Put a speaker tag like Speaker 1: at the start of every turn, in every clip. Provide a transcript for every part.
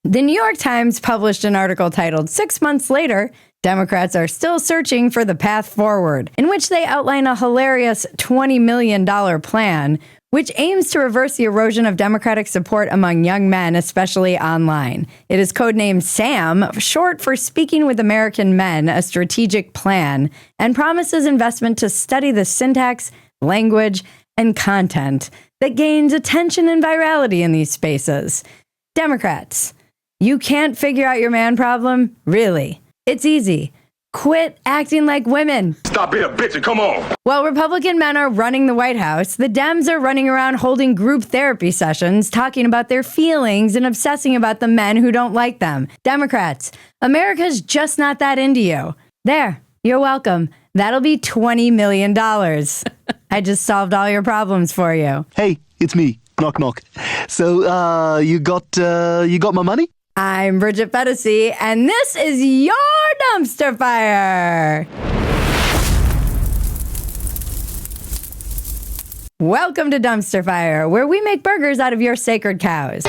Speaker 1: The New York Times published an article titled 6 Months Later, Democrats Are Still Searching for the Path Forward, in which they outline a hilarious $20 million plan, which aims to reverse the erosion of Democratic support among young men, especially online. It is codenamed SAM, short for Speaking with American Men, a strategic plan, and promises investment to study the syntax, language, and content that gains attention and virality in these spaces. Democrats, you can't figure out your man problem? Really? It's easy. Quit acting like women.
Speaker 2: Stop being a bitch and come on.
Speaker 1: While Republican men are running the White House, the Dems are running around holding group therapy sessions, talking about their feelings and obsessing about the men who don't like them. Democrats, America's just not that into you. There, you're welcome. That'll be $20 million. I just solved all your problems for you.
Speaker 3: Hey, it's me. Knock, knock. So, you got my money?
Speaker 1: I'm Bridget Phetasy, and this is your Dumpster Fire. Welcome to Dumpster Fire, where we make burgers out of your sacred cows.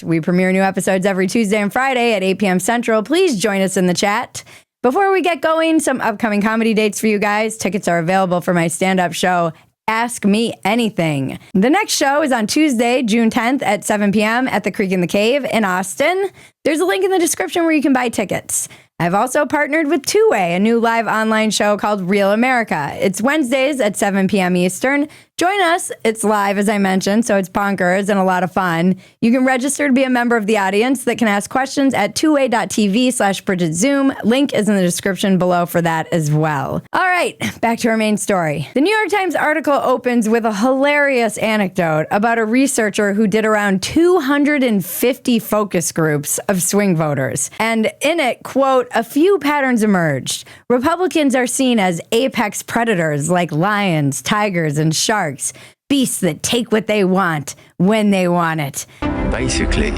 Speaker 1: We premiere new episodes every Tuesday and Friday at 8 p.m. Central. Please join us in the chat. Before we get going, some upcoming comedy dates for you guys. Tickets are available for my stand-up show, Ask Me Anything. The next show is on Tuesday, June 10th at 7 p.m. at the Creek in the Cave in Austin. There's a link in the description where you can buy tickets. I've also partnered with Two Way, a new live online show called Real America. It's Wednesdays at 7 p.m. Eastern. Join us. It's live, as I mentioned, so it's bonkers and a lot of fun. You can register to be a member of the audience that can ask questions at twoway.tv/BridgetZoom. Link is in the description below for that as well. All right, back to our main story. The New York Times article opens with a hilarious anecdote about a researcher who did around 250 focus groups of swing voters. And in it, quote, a few patterns emerged. Republicans are seen as apex predators like lions, tigers, and sharks, beasts that take what they want when they want it.
Speaker 4: Basically,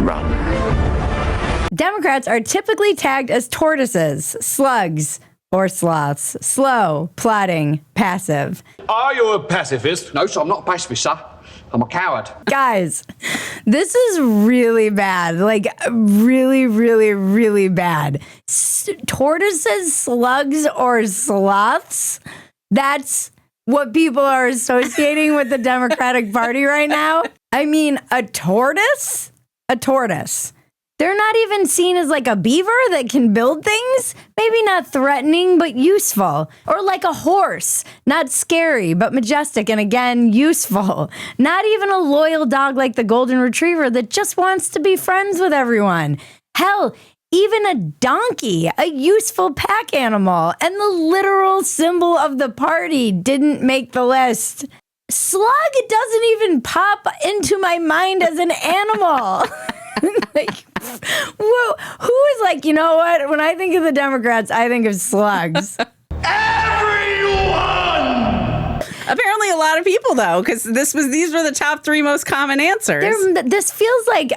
Speaker 4: run.
Speaker 1: Democrats are typically tagged as tortoises, slugs, or sloths. Slow, plodding, passive.
Speaker 2: Are you a pacifist?
Speaker 5: No, sir, I'm not a pacifist, sir. I'm a coward.
Speaker 1: Guys, this is really bad. Like, really, really, really bad. Tortoises, slugs, or sloths? That's what people are associating with the Democratic Party right now? I mean, a tortoise? A tortoise. They're not even seen as like a beaver that can build things? Maybe not threatening, but useful. Or like a horse. Not scary, but majestic and again, useful. Not even a loyal dog like the golden retriever that just wants to be friends with everyone. Hell, even a donkey, a useful pack animal, and the literal symbol of the party didn't make the list. Slug doesn't even pop into my mind as an animal. Like, whoa, who is like, you know what? When I think of the Democrats, I think of slugs.
Speaker 2: Everyone!
Speaker 6: Apparently a lot of people, though, because these were the top 3 most common answers.
Speaker 1: This feels like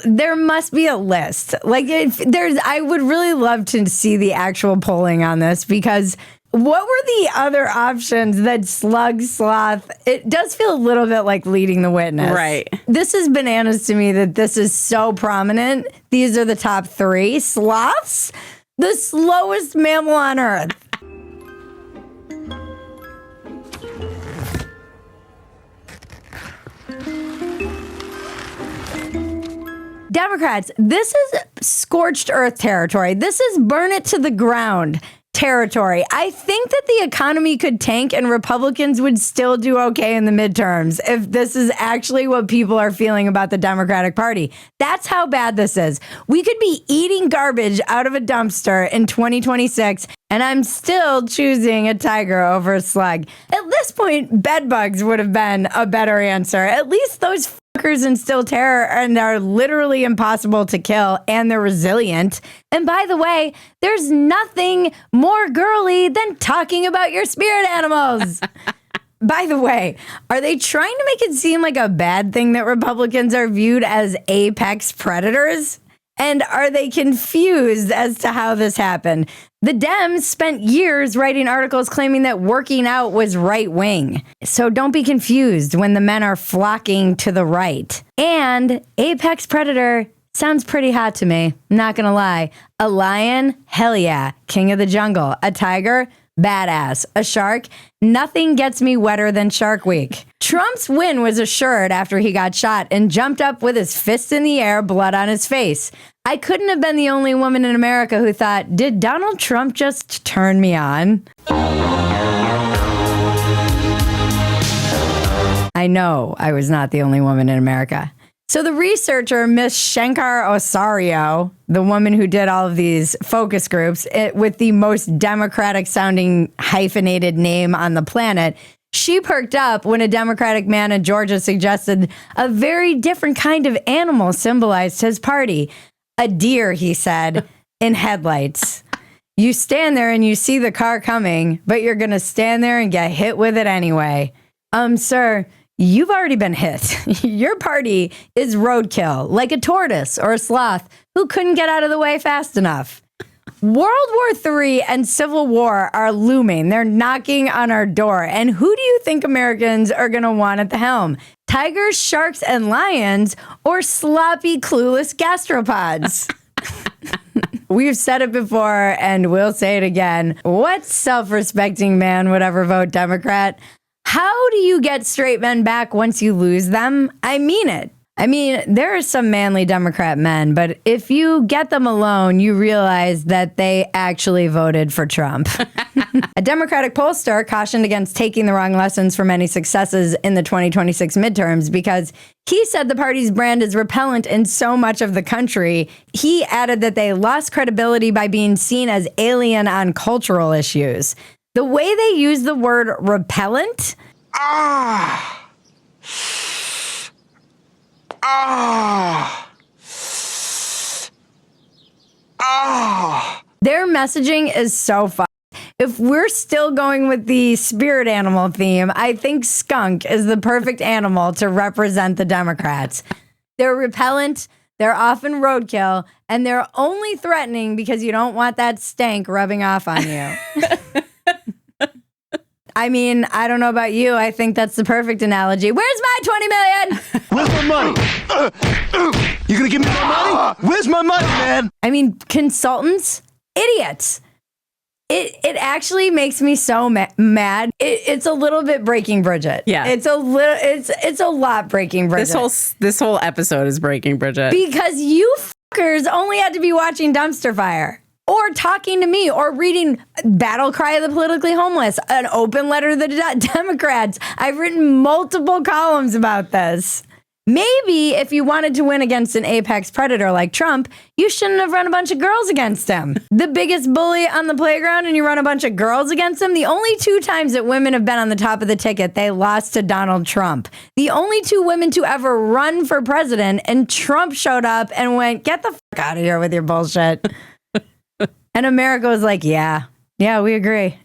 Speaker 1: there must be a list. Like, I would really love to see the actual polling on this, because what were the other options that slug, sloth? It does feel a little bit like leading the witness.
Speaker 6: Right.
Speaker 1: This is bananas to me that this is so prominent. These are the top 3. Sloths? The slowest mammal on Earth. Democrats, this is scorched earth territory. This is burn it to the ground territory. I think that the economy could tank and Republicans would still do okay in the midterms if this is actually what people are feeling about the Democratic Party. That's how bad this is. We could be eating garbage out of a dumpster in 2026, and I'm still choosing a tiger over a slug. At this point, bed bugs would have been a better answer. At least those fuckers instill terror and are literally impossible to kill, and they're resilient. And by the way, there's nothing more girly than talking about your spirit animals. By the way, are they trying to make it seem like a bad thing that Republicans are viewed as apex predators? And are they confused as to how this happened? The Dems spent years writing articles claiming that working out was right wing. So don't be confused when the men are flocking to the right. And apex predator sounds pretty hot to me. Not gonna lie. A lion? Hell yeah. King of the jungle. A tiger? Badass. A shark? Nothing gets me wetter than Shark Week. Trump's win was assured after he got shot and jumped up with his fist in the air, blood on his face. I couldn't have been the only woman in America who thought, did Donald Trump just turn me on? I know I was not the only woman in America. So the researcher, Miss Shankar Osario, the woman who did all of these focus groups with the most Democratic sounding hyphenated name on the planet, she perked up when a Democratic man in Georgia suggested a very different kind of animal symbolized his party. A deer, he said, in headlights. You stand there and you see the car coming, but you're going to stand there and get hit with it anyway. Sir, you've already been hit. Your party is roadkill, like a tortoise or a sloth who couldn't get out of the way fast enough. World War III and Civil War are looming. They're knocking on our door. And who do you think Americans are going to want at the helm? Tigers, sharks, and lions, or sloppy, clueless gastropods? We've said it before, and we'll say it again. What self-respecting man would ever vote Democrat? How do you get straight men back once you lose them? I mean it. I mean, there are some manly Democrat men, but if you get them alone, you realize that they actually voted for Trump. A Democratic pollster cautioned against taking the wrong lessons from any successes in the 2026 midterms because he said the party's brand is repellent in so much of the country. He added that they lost credibility by being seen as alien on cultural issues. The way they use the word repellent... Their messaging is so fun. If we're still going with the spirit animal theme, I think skunk is the perfect animal to represent the Democrats. They're repellent, they're often roadkill, and they're only threatening because you don't want that stank rubbing off on you. I mean, I don't know about you. I think that's the perfect analogy. Where's my 20 million?
Speaker 3: Where's my money? You gonna give me my money? Where's my money, man?
Speaker 1: I mean, consultants, idiots. It actually makes me so mad. It's a little bit breaking Bridget.
Speaker 6: Yeah,
Speaker 1: it's a lot breaking Bridget.
Speaker 6: This whole episode is breaking Bridget
Speaker 1: because you fuckers only had to be watching Dumpster Fire. Or talking to me, or reading Battle Cry of the Politically Homeless, an open letter to the Democrats. I've written multiple columns about this. Maybe if you wanted to win against an apex predator like Trump, you shouldn't have run a bunch of girls against him. The biggest bully on the playground and you run a bunch of girls against him. The only 2 times that women have been on the top of the ticket, they lost to Donald Trump. The only 2 women to ever run for president, and Trump showed up and went, get the fuck out of here with your bullshit. And America was like, yeah, we agree.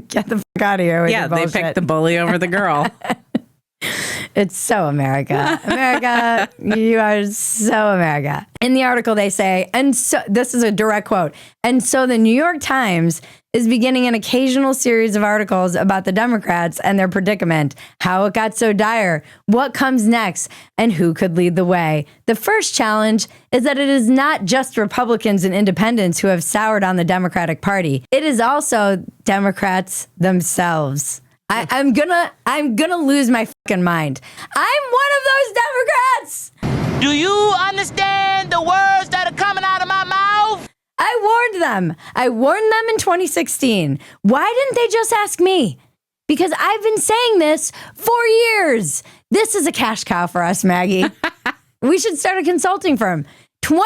Speaker 1: Get the fuck out of here with your bullshit.
Speaker 6: They picked the bully over the girl.
Speaker 1: It's so America. America, you are so America. In the article, they say, and so this is a direct quote, and so the New York Times is beginning an occasional series of articles about the Democrats and their predicament, how it got so dire, what comes next, and who could lead the way. The first challenge is that it is not just Republicans and independents who have soured on the Democratic Party. It is also Democrats themselves. I'm gonna lose my fucking mind. I'm one of those Democrats.
Speaker 7: Do you understand the words that are coming out of my mouth?
Speaker 1: I warned them. I warned them in 2016. Why didn't they just ask me? Because I've been saying this for years. This is a cash cow for us, Maggie. We should start a consulting firm. $20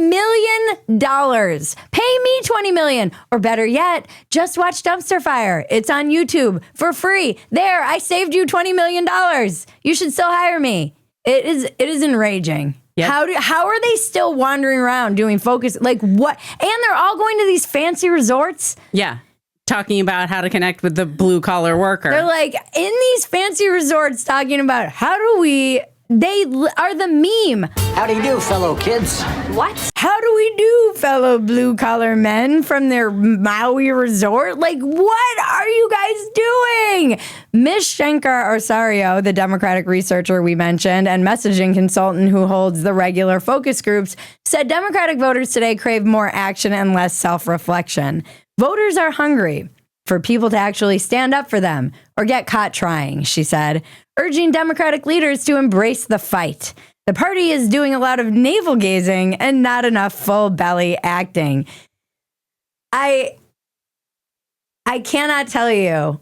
Speaker 1: million. Pay me $20 million. Or better yet, just watch Dumpster Fire. It's on YouTube for free. There, I saved you $20 million. You should still hire me. It is enraging. Yep. How are they still wandering around doing focus? Like what? And they're all going to these fancy resorts.
Speaker 6: Yeah. Talking about how to connect with the blue collar worker.
Speaker 1: They're like in these fancy resorts talking about how do we They are the meme.
Speaker 8: How do you do, fellow kids?
Speaker 1: What? How do we do, fellow blue-collar men from their Maui resort? Like, what are you guys doing? Ms. Shankar Osorio, the Democratic researcher we mentioned and messaging consultant who holds the regular focus groups, said Democratic voters today crave more action and less self-reflection. Voters are hungry for people to actually stand up for them or get caught trying, she said, urging Democratic leaders to embrace the fight. The party is doing a lot of navel gazing and not enough full belly acting. I cannot tell you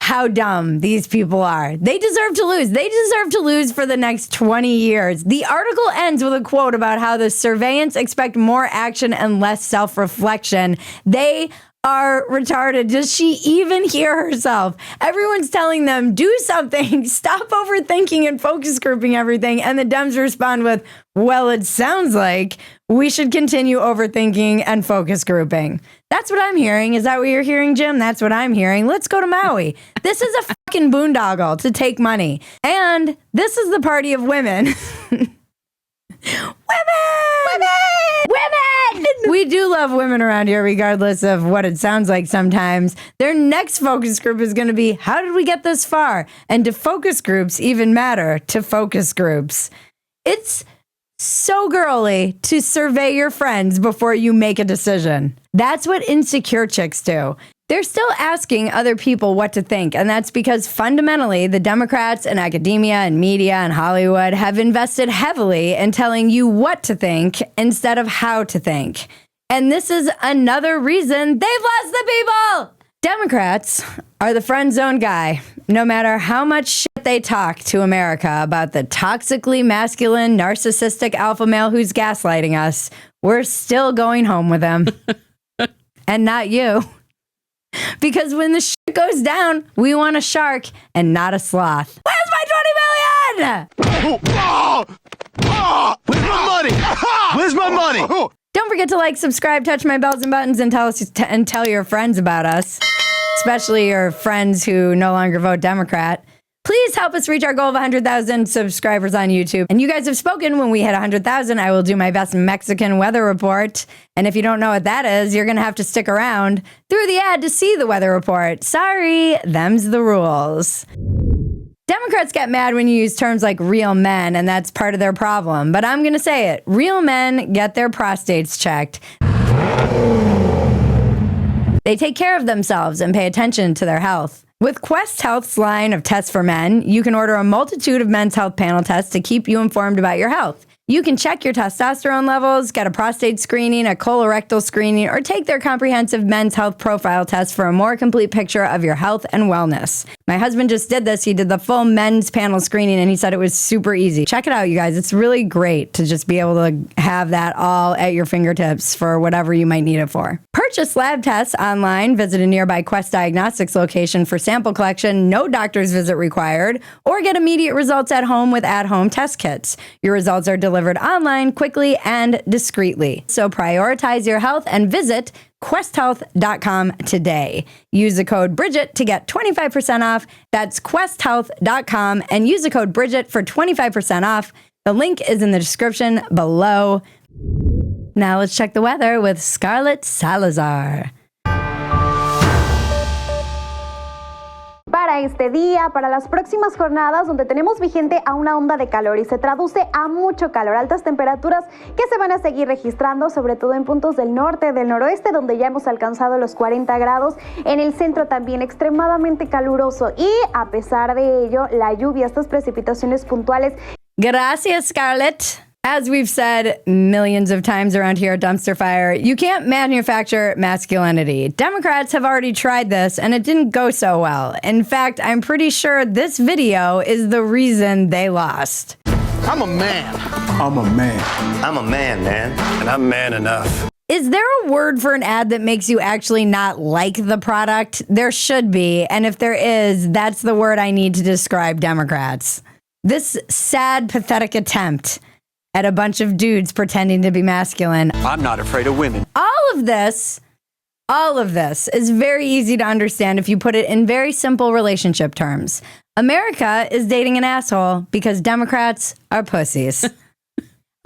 Speaker 1: how dumb these people are. They deserve to lose. They deserve to lose for the next 20 years. The article ends with a quote about how the surveillants expect more action and less self-reflection. They are retarded. Does she even hear herself? Everyone's telling them, do something, stop overthinking and focus grouping everything. And the Dems respond with, well, it sounds like we should continue overthinking and focus grouping. That's what I'm hearing. Is that what you're hearing, Jim? That's what I'm hearing. Let's go to Maui. This is a fucking boondoggle to take money. And this is the party of women. Women! We do love women around here, regardless of what it sounds like sometimes. Their next focus group is going to be, how did we get this far? And do focus groups even matter to focus groups? It's so girly to survey your friends before you make a decision. That's what insecure chicks do. They're still asking other people what to think, and that's because fundamentally the Democrats and academia and media and Hollywood have invested heavily in telling you what to think instead of how to think. And this is another reason they've lost the people! Democrats are the friend zone guy. No matter how much shit they talk to America about the toxically masculine, narcissistic alpha male who's gaslighting us, we're still going home with him. And not you. Because when the shit goes down, we want a shark and not a sloth. Where's my 20 million?
Speaker 3: Where's my money? Where's my money?
Speaker 1: Don't forget to like, subscribe, touch my bells and buttons, and tell your friends about us, especially your friends who no longer vote Democrat. Please help us reach our goal of 100,000 subscribers on YouTube. And you guys have spoken. When we hit 100,000, I will do my best Mexican weather report. And if you don't know what that is, you're going to have to stick around through the ad to see the weather report. Sorry, them's the rules. Democrats get mad when you use terms like real men, and that's part of their problem. But I'm going to say it. Real men get their prostates checked. They take care of themselves and pay attention to their health. With Quest Health's line of tests for men, you can order a multitude of men's health panel tests to keep you informed about your health. You can check your testosterone levels, get a prostate screening, a colorectal screening, or take their comprehensive men's health profile test for a more complete picture of your health and wellness. My husband just did this. He did the full men's panel screening, and he said it was super easy. Check it out, you guys. It's really great to just be able to have that all at your fingertips for whatever you might need it for. Purchase lab tests online, visit a nearby Quest Diagnostics location for sample collection, no doctor's visit required, or get immediate results at home with at-home test kits. Your results are delivered online quickly and discreetly. So prioritize your health and visit questhealth.com today. Use the code Bridget to get 25% off. That's questhealth.com and use the code Bridget for 25% off. The link is in the description below. Now let's check the weather with Scarlett Salazar.
Speaker 9: Para este día, para las próximas jornadas donde tenemos vigente a una onda de calor y se traduce a mucho calor, altas temperaturas que se van a seguir registrando, sobre todo en puntos del norte, del noroeste, donde ya hemos alcanzado los 40 grados, en el centro también extremadamente caluroso y a pesar de ello, la lluvia, estas precipitaciones puntuales.
Speaker 1: Gracias, Scarlett. As we've said millions of times around here at Dumpster Fire, you can't manufacture masculinity. Democrats have already tried this, and it didn't go so well. In fact, I'm pretty sure this video is the reason they lost.
Speaker 10: I'm a man. I'm a man.
Speaker 4: I'm a man, and I'm man enough.
Speaker 1: Is there a word for an ad that makes you actually not like the product? There should be, and if there is, that's the word I need to describe Democrats. This sad, pathetic attempt at a bunch of dudes pretending to be masculine.
Speaker 10: I'm not afraid of women.
Speaker 1: All of this is very easy to understand if you put it in very simple relationship terms. America is dating an asshole because Democrats are pussies.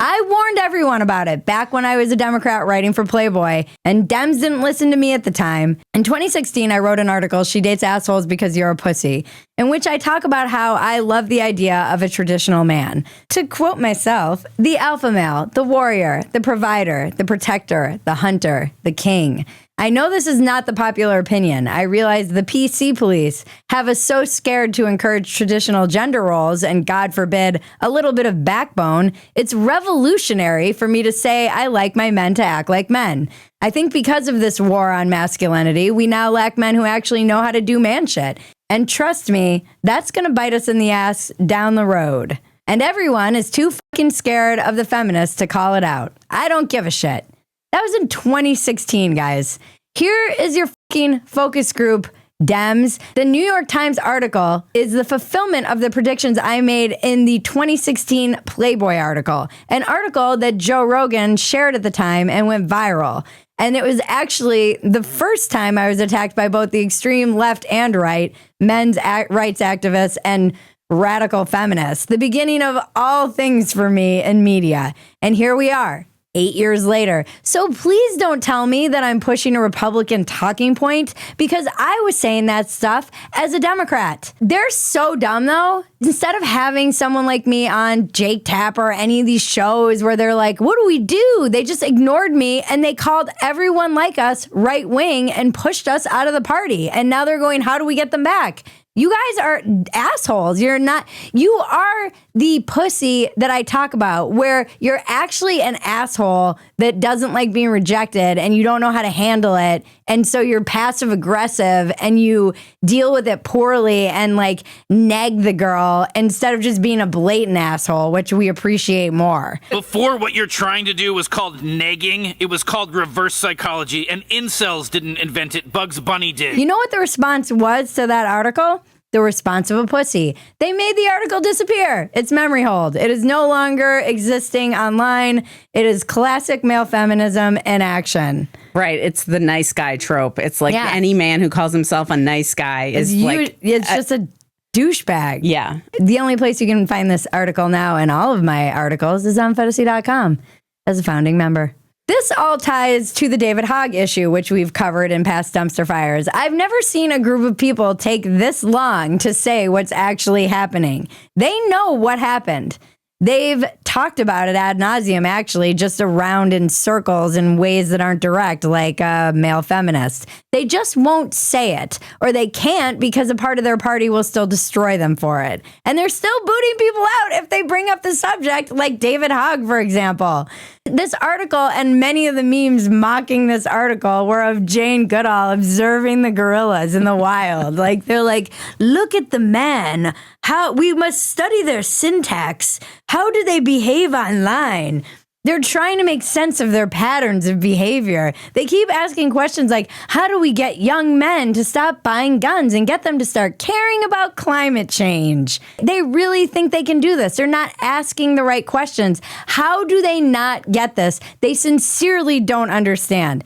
Speaker 1: I warned everyone about it back when I was a Democrat writing for Playboy, and Dems didn't listen to me at the time. In 2016, I wrote an article, She Dates Assholes Because You're a Pussy, in which I talk about how I love the idea of a traditional man. To quote myself, the alpha male, the warrior, the provider, the protector, the hunter, the king. I know this is not the popular opinion. I realize the PC police have us so scared to encourage traditional gender roles and, God forbid, a little bit of backbone. It's revolutionary for me to say I like my men to act like men. I think because of this war on masculinity, we now lack men who actually know how to do man shit. And trust me, that's going to bite us in the ass down the road. And everyone is too fucking scared of the feminists to call it out. I don't give a shit. That was in 2016, guys. Here is your fucking focus group, Dems. The New York Times article is the fulfillment of the predictions I made in the 2016 Playboy article, an article that Joe Rogan shared at the time and went viral. And it was actually the first time I was attacked by both the extreme left and right, men's rights activists and radical feminists. The beginning of all things for me in media. And here we are. 8 years later. So please don't tell me that I'm pushing a Republican talking point because I was saying that stuff as a Democrat. They're so dumb though. Instead of having someone like me on Jake Tapper or any of these shows where they're like, what do we do? They just ignored me and they called everyone like us right wing and pushed us out of the party. And now they're going, how do we get them back? You guys are assholes. You are the pussy that I talk about, where you're actually an asshole that doesn't like being rejected and you don't know how to handle it. And so you're passive aggressive and you deal with it poorly and like nag the girl instead of just being a blatant asshole, which we appreciate more.
Speaker 11: Before, what you're trying to do was called negging. It was called reverse psychology, and incels didn't invent it. Bugs Bunny did.
Speaker 1: You know what the response was to that article? The response of a pussy. They made the article disappear. It's memory hold. It is no longer existing online. It is classic male feminism in action.
Speaker 6: Right. It's the nice guy trope. It's like any man who calls himself a nice guy is
Speaker 1: it's just a douchebag.
Speaker 6: Yeah.
Speaker 1: The only place you can find this article now and all of my articles is on Phetasy.com as a founding member. This all ties to the David Hogg issue, which we've covered in past dumpster fires. I've never seen a group of people take this long to say what's actually happening. They know what happened. They've talked about it ad nauseum, actually, just around in circles in ways that aren't direct, like a male feminist. They just won't say it, or they can't because a part of their party will still destroy them for it. And they're still booting people out if they bring up the subject, like David Hogg, for example. This article and many of the memes mocking this article were of Jane Goodall observing the gorillas in the wild. Like, they're like, look at the man. How we must study their syntax. How do they behave online? They're trying to make sense of their patterns of behavior. They keep asking questions like, how do we get young men to stop buying guns and get them to start caring about climate change? They really think they can do this. They're not asking the right questions. How do they not get this? They sincerely don't understand.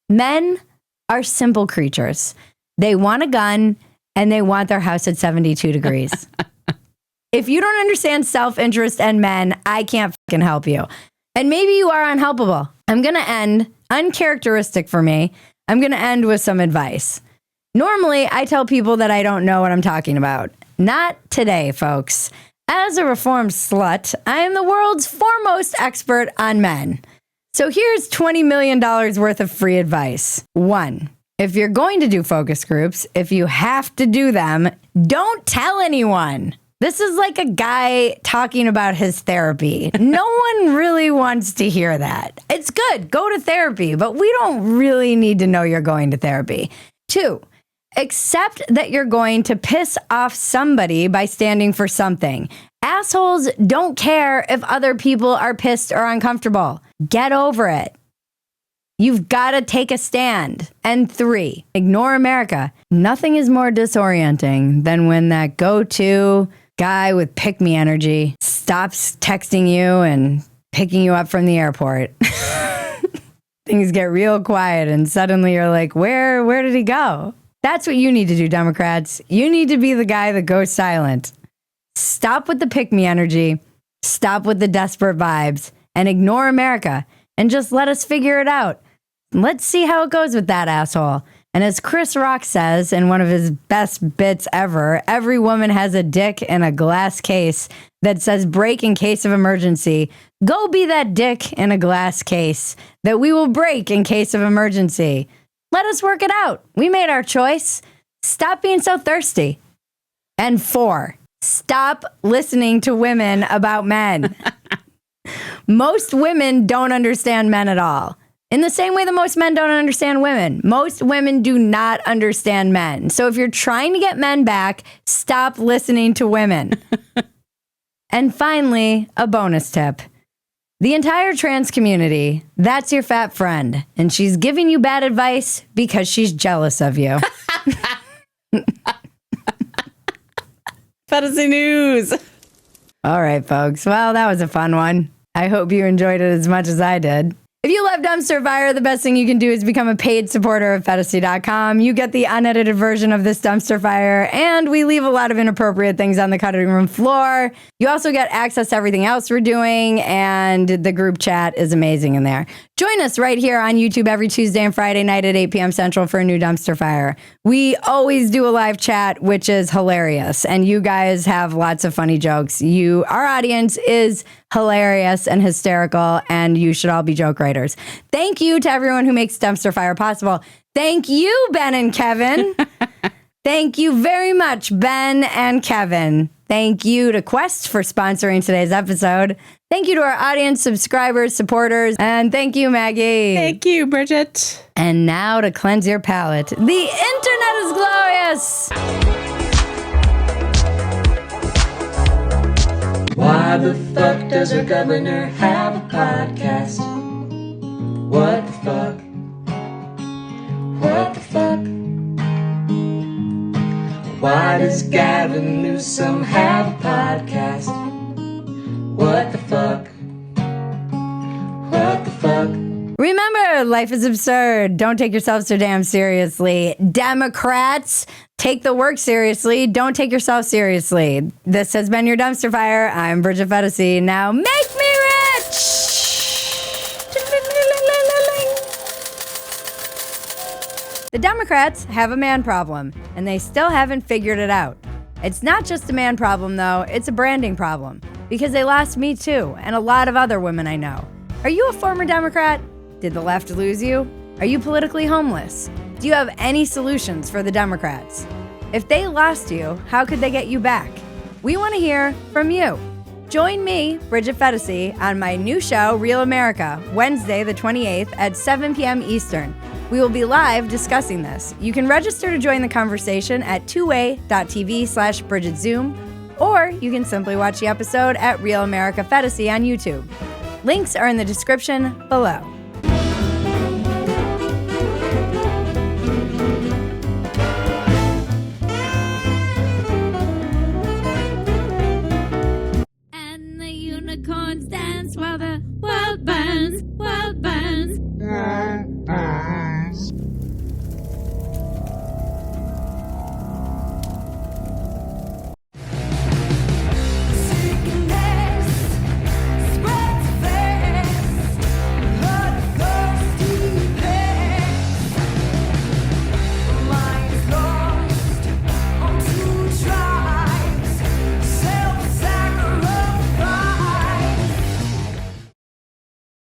Speaker 1: Men are simple creatures. They want a gun and they want their house at 72 degrees. If you don't understand self-interest and men, I can't fucking help you. And maybe you are unhelpable. I'm going to end, uncharacteristic for me, I'm going to end with some advice. Normally, I tell people that I don't know what I'm talking about. Not today, folks. As a reformed slut, I am the world's foremost expert on men. So here's $20 million worth of free advice. 1. If you're going to do focus groups, if you have to do them, don't tell anyone. This is like a guy talking about his therapy. No one really wants to hear that. It's good. Go to therapy, but we don't really need to know you're going to therapy. 2, accept that you're going to piss off somebody by standing for something. Assholes don't care if other people are pissed or uncomfortable. Get over it. You've got to take a stand. And 3, ignore America. Nothing is more disorienting than when that go-to guy with pick-me energy stops texting you and picking you up from the airport. Things get real quiet and suddenly you're like, where did he go? That's what you need to do, Democrats. You need to be the guy that goes silent. Stop with the pick-me energy. Stop with the desperate vibes. And ignore America. And just let us figure it out. Let's see how it goes with that asshole. And as Chris Rock says in one of his best bits ever, every woman has a dick in a glass case that says break in case of emergency. Go be that dick in a glass case that we will break in case of emergency. Let us work it out. We made our choice. Stop being so thirsty. And 4, stop listening to women about men. Most women don't understand men at all. In the same way that most men don't understand women. Most women do not understand men. So if you're trying to get men back, stop listening to women. And finally, a bonus tip. The entire trans community, that's your fat friend. And she's giving you bad advice because she's jealous of you.
Speaker 6: Phetasy news.
Speaker 1: All right, folks. Well, that was a fun one. I hope you enjoyed it as much as I did. If you love Dumpster Fire, the best thing you can do is become a paid supporter of Phetasy.com. You get the unedited version of this Dumpster Fire, and we leave a lot of inappropriate things on the cutting room floor. You also get access to everything else we're doing, and the group chat is amazing in there. Join us right here on YouTube every Tuesday and Friday night at 8 p.m. Central for a new Dumpster Fire. We always do a live chat, which is hilarious, and you guys have lots of funny jokes. Our audience is hilarious and hysterical, and you should all be joke writers. Thank you to everyone who makes Dumpster Fire possible. Thank you, Ben and Kevin. Thank you very much, Ben and Kevin. Thank you to Quest for sponsoring today's episode. Thank you to our audience, subscribers, supporters, and thank you, Maggie.
Speaker 6: Thank you, Bridget.
Speaker 1: And now to cleanse your palate. The internet is glorious.
Speaker 12: Why the fuck does our governor have a podcast? What the fuck? What the fuck? Why does Gavin Newsom have a podcast? What the fuck? What the fuck?
Speaker 1: Remember, life is absurd. Don't take yourself so damn seriously. Democrats, take the work seriously. Don't take yourself seriously. This has been your Dumpster Fire. I'm Bridget Phetasy. Now make me rich! The Democrats have a man problem, and they still haven't figured it out. It's not just a man problem, though. It's a branding problem, because they lost me, too, and a lot of other women I know. Are you a former Democrat? Did the left lose you? Are you politically homeless? Do you have any solutions for the Democrats? If they lost you, how could they get you back? We want to hear from you. Join me, Bridget Phetasy, on my new show, Real America, Wednesday the 28th at 7 p.m. Eastern. We will be live discussing this. You can register to join the conversation at tway.tv/BridgetZoom, or you can simply watch the episode at Real America Phetasy on YouTube. Links are in the description below.